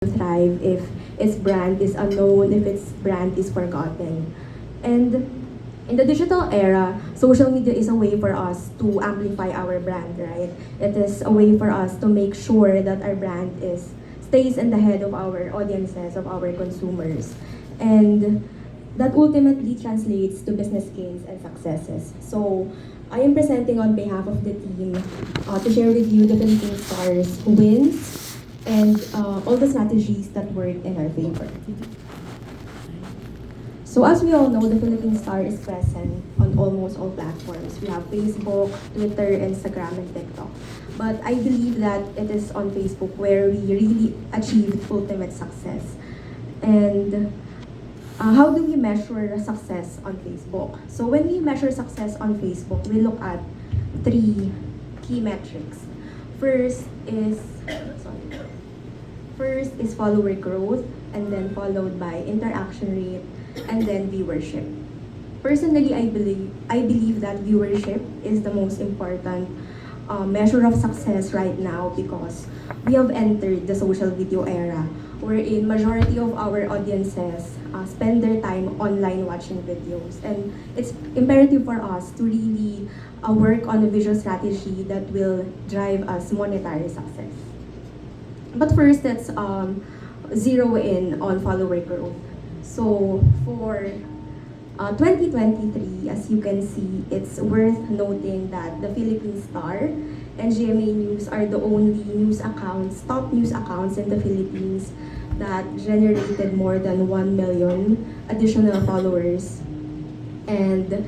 thrive if its brand is unknown, if its brand is forgotten. And in the digital era, social media is a way for us to amplify our brand, right? It is a way for us to make sure that our brand is stays in the head of our audiences, of our consumers. And that ultimately translates to business gains and successes. So I am presenting on behalf of the team to share with you the Philippine Stars wins and all the strategies that work in our favor. So as we all know, the Philippine Star is present on almost all platforms. We have Facebook, Twitter, Instagram, and TikTok. But I believe that it is on Facebook where we really achieved ultimate success. And how do we measure success on Facebook? So when we measure success on Facebook, we look at three key metrics. First is follower growth, and then followed by interaction rate, and then viewership. Personally, I believe that viewership is the most important measure of success right now because we have entered the social video era wherein majority of our audiences spend their time online watching videos, and it's imperative for us to really work on a visual strategy that will drive us monetary success. But first, let's zero in on follower growth. So for 2023, as you can see, it's worth noting that the Philippine Star and GMA News are the only news accounts, top news accounts in the Philippines that generated more than 1 million additional followers. And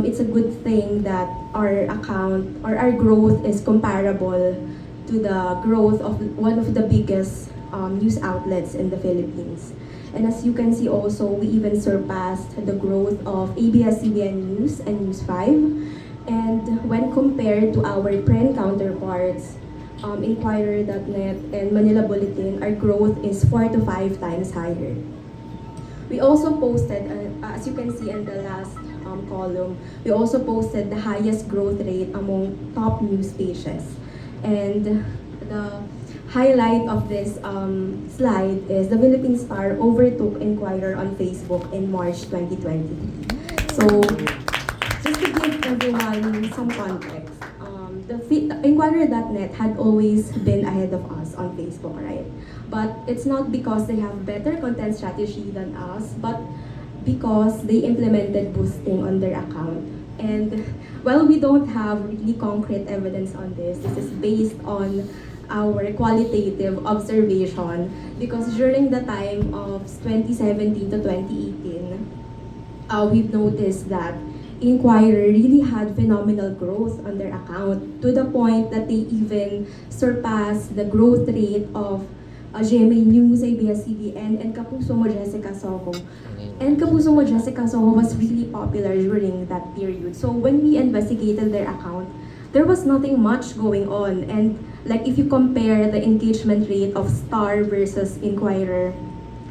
it's a good thing that our account or our growth is comparable to the growth of one of the biggest news outlets in the Philippines. And as you can see also, we even surpassed the growth of ABS-CBN News and News 5. And when compared to our print counterparts, Inquirer.net and Manila Bulletin, our growth is 4 to 5 times higher. We also posted, as you can see in the last column, we also posted the highest growth rate among top news pages. And the highlight of this slide is the Philippine Star overtook Inquirer on Facebook in March 2023. So, just to give everyone some context, the Inquirer.net had always been ahead of us on Facebook, right? But it's not because they have better content strategy than us, but because they implemented boosting on their account. And while we don't have really concrete evidence on this is based on our qualitative observation because during the time of 2017 to 2018, we've noticed that Inquirer really had phenomenal growth on their account to the point that they even surpassed the growth rate of GMA News, ABS-CBN, and Kapuso Mo Jessica Soho. And Kapuso Mo Jessica Soho was really popular during that period. So when we investigated their account, there was nothing much going on. And like if you compare the engagement rate of Star versus Inquirer,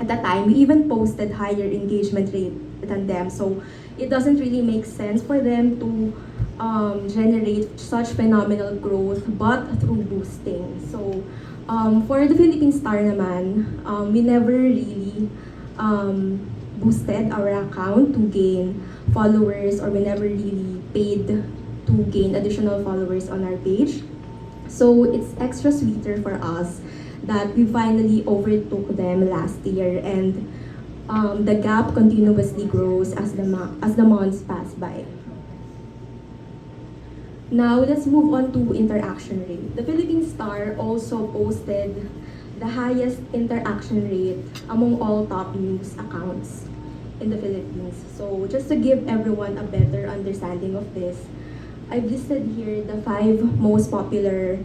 at that time, we even posted higher engagement rate than them. So it doesn't really make sense for them to generate such phenomenal growth, but through boosting. So for the Philippine Star naman, we never really boosted our account to gain followers, or we never really paid to gain additional followers on our page. So it's extra sweeter for us that we finally overtook them last year, and the gap continuously grows as the months pass by. Now let's move on to interaction rate. The Philippine Star also posted the highest interaction rate among all top news accounts in the Philippines. So just to give everyone a better understanding of this, I've listed here the 5 most popular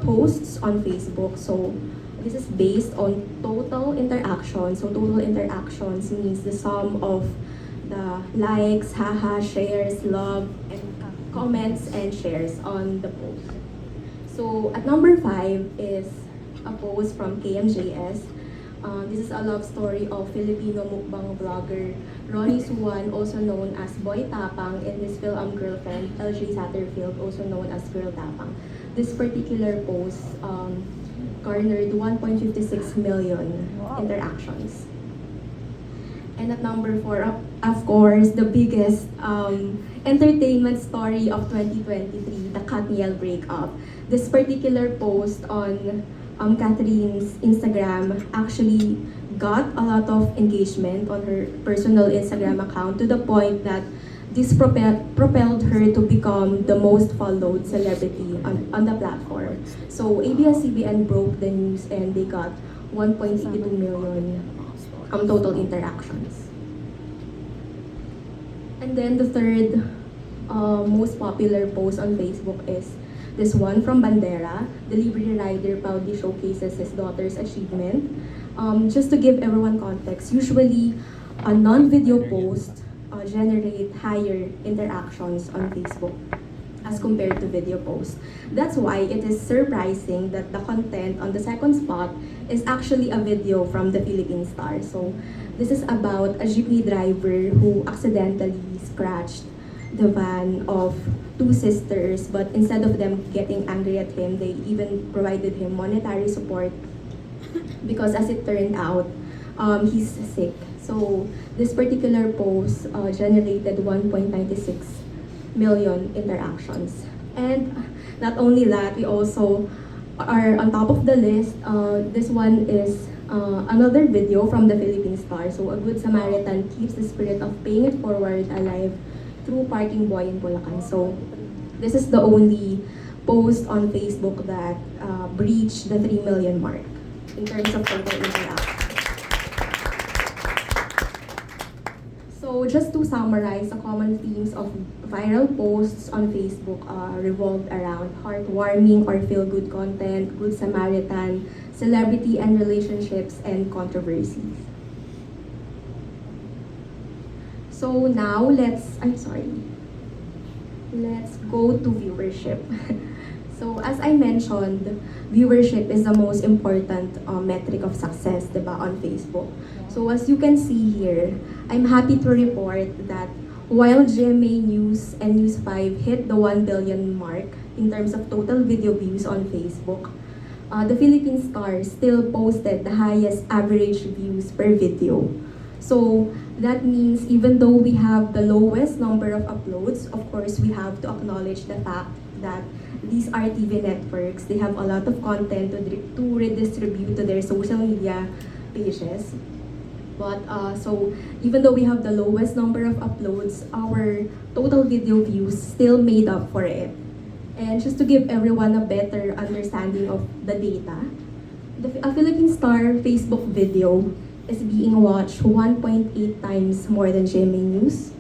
posts on Facebook. So this is based on total interactions. So total interactions means the sum of the likes, haha, shares, love, and comments and shares on the post. So at number 5 is a post from KMJS. This is a love story of Filipino mukbang vlogger Ronnie Suwan, also known as Boy Tapang, and his film girlfriend LJ Satterfield, also known as Girl Tapang. This particular post garnered 1.56 million interactions. And at number 4, of course, the biggest entertainment story of 2023, the Katniel breakup. This particular post on Catherine's Instagram actually got a lot of engagement on her personal Instagram account, to the point that this propelled her to become the most followed celebrity on the platform. So ABS-CBN broke the news and they got 1.82 million total interactions. And then the third most popular post on Facebook is this one from Bandera. The Libre rider proudly showcases his daughter's achievement. Just to give everyone context, usually a non-video post generate higher interactions on Facebook as compared to video posts. That's why it is surprising that the content on the second spot is actually a video from the Philippine Star. So this is about a jeepney driver who accidentally scratched the van of two sisters, but instead of them getting angry at him, they even provided him monetary support because, as it turned out, he's sick. So this particular post generated 1.96 million interactions. And not only that, we also are on top of the list. This one is another video from the Philippine Star. So a good Samaritan keeps the spirit of paying it forward alive through Parking Boy in Bulacan. So this is the only post on Facebook that breached the 3 million mark in terms of total interactions. So just to summarize, the common themes of viral posts on Facebook revolved around heartwarming or feel-good content, good Samaritan, celebrity and relationships, and controversies. So now let's go to viewership. So as I mentioned, viewership is the most important metric of success, diba, on Facebook. So as you can see here, I'm happy to report that while GMA News and News 5 hit the 1 billion mark in terms of total video views on Facebook, the Philippine Star still posted the highest average views per video. So that means even though we have the lowest number of uploads, of course we have to acknowledge the fact that these RTV networks, they have a lot of content to redistribute to their social media pages. But so even though we have the lowest number of uploads, our total video views still made up for it. And just to give everyone a better understanding of the data, a Philippine Star Facebook video is being watched 1.8 times more than GMA News,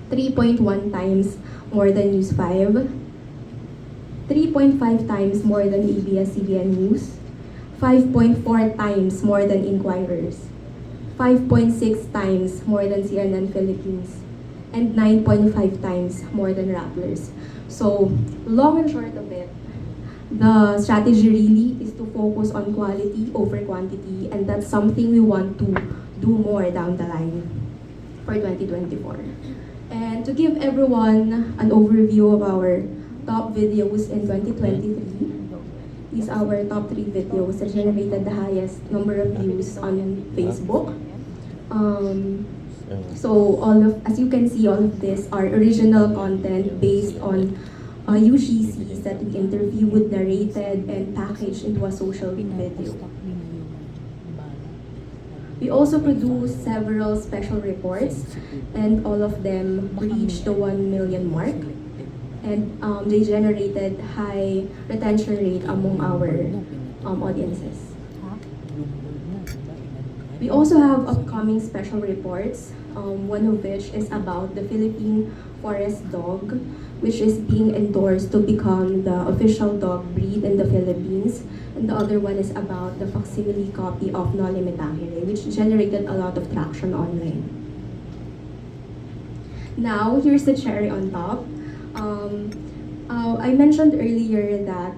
3.1 times more than News 5, 3.5 times more than ABS-CBN News, 5.4 times more than Inquirers, 5.6 times more than CNN Philippines, and 9.5 times more than Rapplers. So, long and short of it, the strategy really is to focus on quality over quantity, and that's something we want to do more down the line for 2024. And to give everyone an overview of our top videos in 2023, these are our top 3 videos that generated the highest number of views on Facebook. So as you can see, all of this are original content based on UGCs that we interviewed, narrated, and packaged into a social video. We also produced several special reports, and all of them reached the 1 million mark. And they generated high retention rate among our audiences. We also have upcoming special reports, one of which is about the Philippine Forest Dog, which is being endorsed to become the official dog breed in the Philippines. And the other one is about the facsimile copy of Noli Me Tangere, which generated a lot of traction online. Now, here's the cherry on top. I mentioned earlier that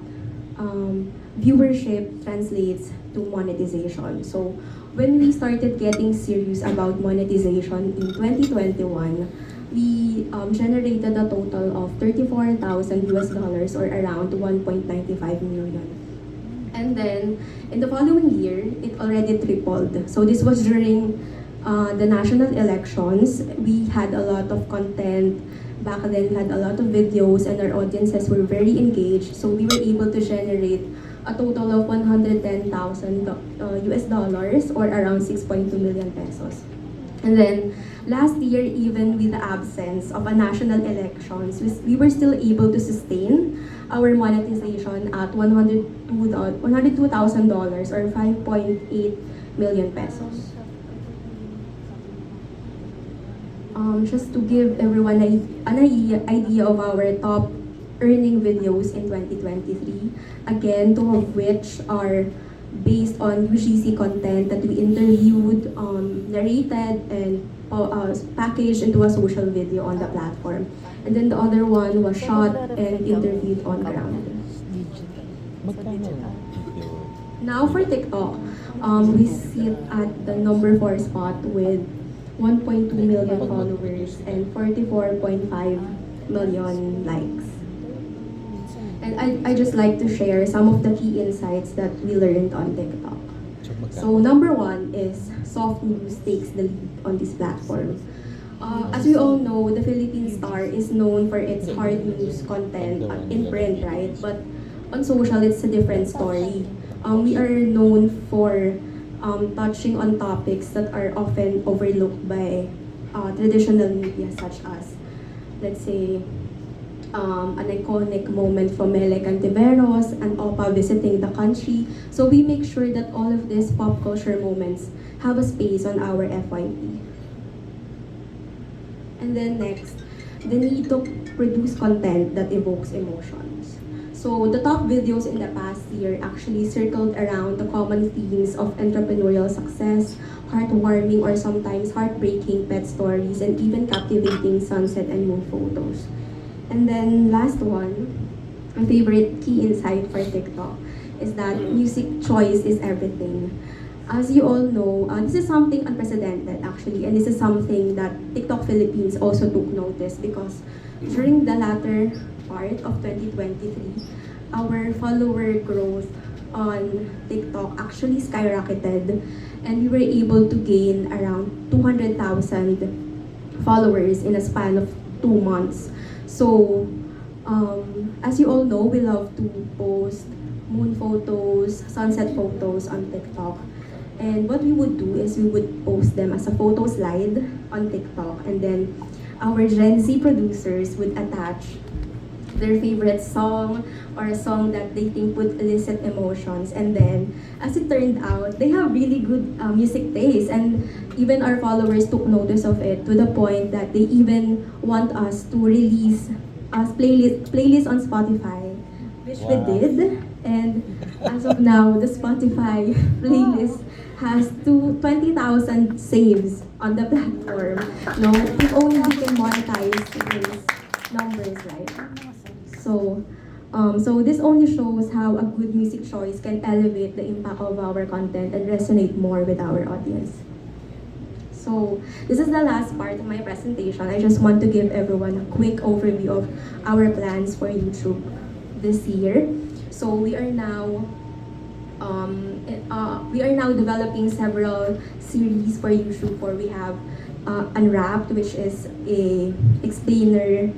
viewership translates to monetization. So when we started getting serious about monetization in 2021, we generated a total of $34,000 or around 1.95 million. And then, in the following year, it already tripled. So this was during the national elections. We had a lot of content. Back then, we had a lot of videos and our audiences were very engaged. So we were able to generate a total of 110,000 US dollars or around 6.2 million pesos. And then last year, even with the absence of a national elections, we were still able to sustain our monetization at $102,000 or 5.8 million pesos. Just to give everyone an idea of our top earning videos in 2023, again, two of which are based on UGC content that we interviewed, narrated, and packaged into a social video on the platform. And then the other one was shot and interviewed on ground. Now for TikTok, we sit at the number 4 spot with 1.2 million followers and 44.5 million likes. And I just like to share some of the key insights that we learned on TikTok. So number 1 is soft news takes the lead on this platform. As we all know, the Philippine Star is known for its hard news content in print, right? But on social, it's a different story. We are known for touching on topics that are often overlooked by traditional media, such as, let's say, an iconic moment from Mele Cantiveros and Opa visiting the country. So we make sure that all of these pop culture moments have a space on our FYP. And then next, the need to produce content that evokes emotions. So the top videos in the past year actually circled around the common themes of entrepreneurial success, heartwarming or sometimes heartbreaking pet stories, and even captivating sunset and moon photos. And then last one, my favorite key insight for TikTok is that music choice is everything. As you all know, this is something unprecedented actually, and this is something that TikTok Philippines also took notice because during the latter part of 2023, our follower growth on TikTok actually skyrocketed, and we were able to gain around 200,000 followers in a span of 2 months. So, as you all know, we love to post moon photos, sunset photos on TikTok. And what we would do is we would post them as a photo slide on TikTok, and then our Gen Z producers would attach their favorite song or a song that they think would elicit emotions. And then, as it turned out, they have really good music taste, and even our followers took notice of it to the point that they even want us to release a playlist on Spotify, which we did. And as of now, the Spotify playlist has 20,000 saves on the platform. No, if only we can monetize these numbers, right? So, so this only shows how a good music choice can elevate the impact of our content and resonate more with our audience. So this is the last part of my presentation. I just want to give everyone a quick overview of our plans for YouTube this year. So we are now developing several series for YouTube. For we have Unwrapped, which is a explainer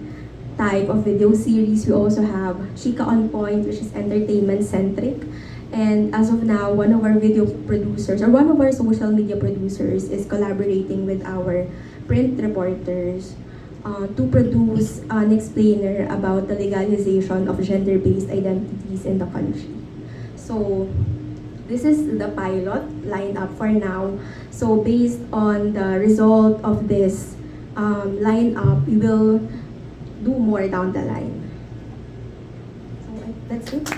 type of video series. We also have Chika on Point, which is entertainment centric. And as of now, one of our video producers or one of our social media producers is collaborating with our print reporters to produce an explainer about the legalization of gender-based identities in the country. So this is the pilot lineup for now. So based on the result of this lineup, we will do more down the line. So that's it.